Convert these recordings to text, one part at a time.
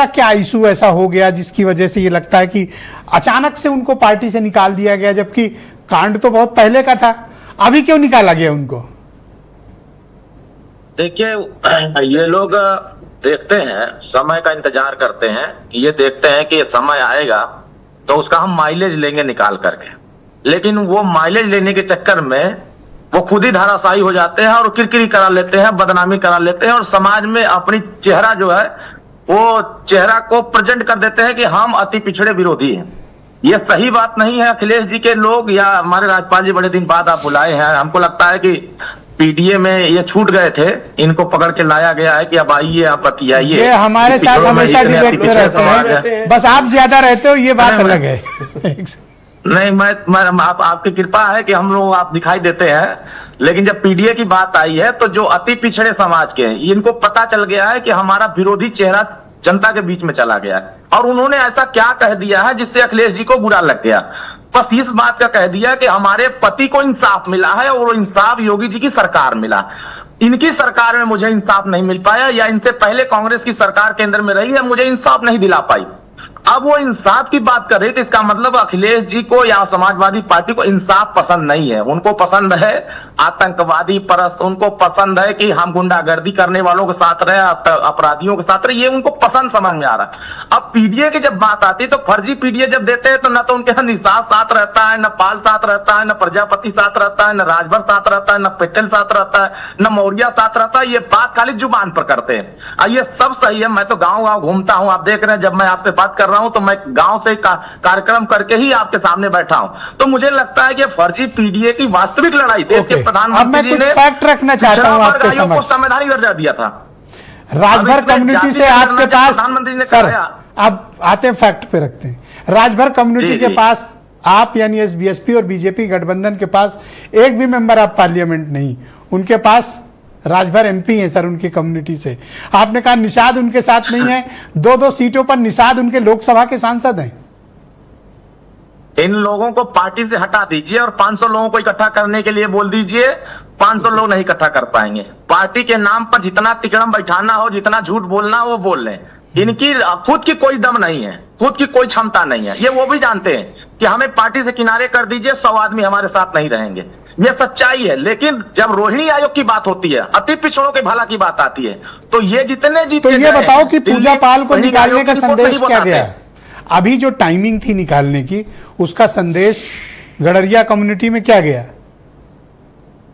का क्या इशू ऐसा हो गया जिसकी वजह से ये लगता है कि अचानक से उनको पार्टी से निकाल दिया गया, जबकि कांड तो बहुत पहले का था, अभी क्यों निकाला गया उनको? देखिए, ये लोग देखते हैं, समय का इंतजार करते हैं कि ये देखते हैं कि समय आएगा तो उसका हम माइलेज लेंगे निकाल करके, लेकिन वो माइलेज लेने के चक्कर में वो खुद ही धराशायी हो जाते हैं और किरकिरी करा लेते हैं, बदनामी करा लेते हैं और समाज में अपनी चेहरा जो है वो चेहरा को प्रेजेंट कर देते हैं कि हम अति पिछड़े विरोधी हैं। ये सही बात नहीं है। अखिलेश जी के लोग या हमारे राज्यपाल जी बड़े दिन बाद आप बुलाए हैं, हमको लगता है कि पीडीए में ये छूट गए थे, इनको पकड़ के लाया गया है कि अब आइए आप बतियाइए। ये हमारे साथ हमेशा डिबेट में रहते हैं, बस आप ज्यादा रहते हो, ये बात अलग है। नहीं, मैं आपकी कृपा है कि हम लोग आप दिखाई देते हैं, लेकिन जब पीडीए की बात आई है तो जो अति पिछड़े समाज के हैं इनको पता चल गया है कि हमारा विरोधी चेहरा जनता के बीच में चला गया है और उन्होंने ऐसा क्या कह दिया है जिससे अखिलेश जी को बुरा लग गया। बस इस बात का कह दिया कि हमारे पति को इंसाफ मिला है और इंसाफ योगी जी की सरकार मिला, इनकी सरकार में मुझे इंसाफ नहीं मिल पाया, या इनसे पहले कांग्रेस की सरकार केंद्र में रही है, मुझे इंसाफ नहीं दिला पाई। अब वो इंसाफ की बात कर रही थी, इसका मतलब अखिलेश जी को या समाजवादी पार्टी को इंसाफ पसंद नहीं है। उनको पसंद है आतंकवादी परस्त, उनको पसंद है कि हम गुंडागर्दी करने वालों के साथ रहे, अपराधियों के साथ रहे, ये उनको पसंद समझ में आ रहा है। अब पीडीए की जब बात आती है तो फर्जी पीडीए जब देते हैं तो न तो उनके यहाँ निषाद साथ रहता है, न पाल साथ रहता है, न प्रजापति साथ रहता है, न राजभर साथ रहता है, न पटेल साथ रहता है, न मौर्य साथ रहता है। ये बात खाली जुबान पर करते हैं। ये सब सही है, मैं तो गाँव घूमता हूँ, आप देख रहे हैं, जब मैं आपसे बात कर रहा हूं तो मैं गांव से कार्यक्रम करके ही आपके सामने बैठा हूं। तो मुझे लगता है कि फर्जी पीडीए की वास्तविक लड़ाई देश के प्रधानमंत्री जी ने फैक्ट रखना चाहता हूं आपके समक्ष, को संवैधानिक दर्जा दिया था। राजभर कम्युनिटी से आपके पास, सर अब आते हैं फैक्ट पे रखते हैं, राजभर कम्युनिटी के पास आप यानी एसबीएसपी और बीजेपी गठबंधन के पास एक भी मेंबर ऑफ पार्लियामेंट नहीं, उनके पास राजभर एमपी हैं सर उनकी कम्युनिटी से। आपने कहा निषाद उनके साथ नहीं है, 2-2 सीटों पर निषाद उनके लोकसभा के सांसद हैं। इन लोगों को पार्टी से हटा दीजिए और 500 लोगों को इकट्ठा करने के लिए बोल दीजिए, 500 लोग नहीं इकट्ठा कर पाएंगे। पार्टी के नाम पर जितना तिकड़म बैठाना हो, जितना झूठ बोलना हो वो बोल लें। इनकी खुद की कोई दम नहीं है, खुद की कोई क्षमता नहीं है। ये वो भी जानते हैं कि हमें पार्टी से किनारे कर दीजिए, 100 आदमी हमारे साथ नहीं रहेंगे, ये सच्चाई है। लेकिन जब रोहिणी आयोग की बात होती है, अति पिछड़ों के भला की बात आती है, तो ये जितने जीते, तो ये बताओ कि पूजा पाल को निकालने का संदेश क्या गया? अभी जो टाइमिंग थी निकालने की, उसका संदेश गडरिया कम्युनिटी में क्या गया?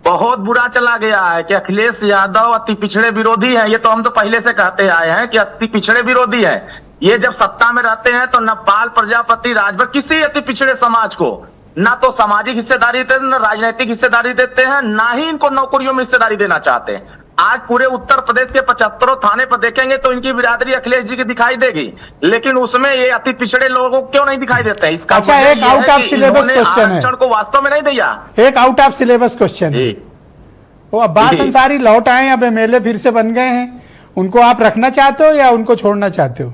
बहुत बुरा चला गया है कि अखिलेश यादव अति पिछड़े विरोधी है। ये तो हम तो पहले से कहते आए हैं कि अति पिछड़े विरोधी है। ये जब सत्ता में रहते हैं तो न पाल, प्रजापति, राजभर किसी अति पिछड़े समाज को ना तो सामाजिक हिस्सेदारी देते हैं, न राजनीतिक हिस्सेदारी देते हैं, ना ही इनको नौकरियों में हिस्सेदारी देना चाहते हैं। आज पूरे उत्तर प्रदेश के 75 थाने पर देखेंगे तो इनकी बिरादरी अखिलेश जी की दिखाई देगी, लेकिन उसमें ये अति पिछड़े लोगों को क्यों नहीं दिखाई देते हैं? इसका अच्छा, एक आउट ऑफ सिलेबस क्वेश्चन है, को वास्तव में नहीं दिया। एक आउट ऑफ सिलेबस क्वेश्चन है, वो अब्बास अंसारी लौट आए, अब एमएलए फिर से बन गए हैं, उनको आप रखना चाहते हो या उनको छोड़ना चाहते हो?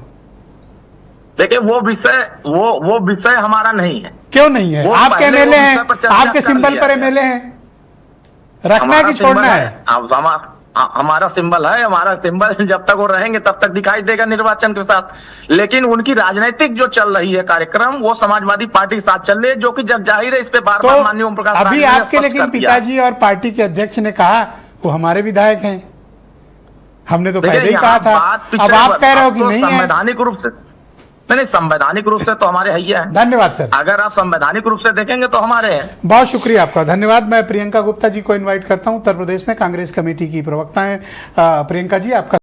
देखिए, वो विषय हमारा नहीं है। क्यों नहीं है? आपके एमएलए हैं, आपके सिंबल पर एमएलए हैं, रखना है कि छोड़ना है? हमारा सिंबल है, हमारा सिंबल जब तक वो रहेंगे तब तक दिखाई देगा निर्वाचन के साथ। लेकिन उनकी राजनीतिक जो चल रही है कार्यक्रम, वो समाजवादी पार्टी के साथ चल रही है, जो कि जग जाहिर है। इस पे बार बार माननीय ओम प्रकाश अभी आपके लेकिन पिताजी और पार्टी के अध्यक्ष ने कहा वो हमारे विधायक हैं, हमने तो पहले ही कहा था, अब आप कह रहे हो कि नहीं है। संवैधानिक रूप से नहीं, संवैधानिक रूप से तो हमारे है ही है। धन्यवाद सर। अगर आप संवैधानिक रूप से देखेंगे तो हमारे हैं। बहुत शुक्रिया आपका, धन्यवाद। मैं प्रियंका गुप्ता जी को इनवाइट करता हूं, उत्तर प्रदेश में कांग्रेस कमेटी की प्रवक्ता हैं। प्रियंका जी, आपका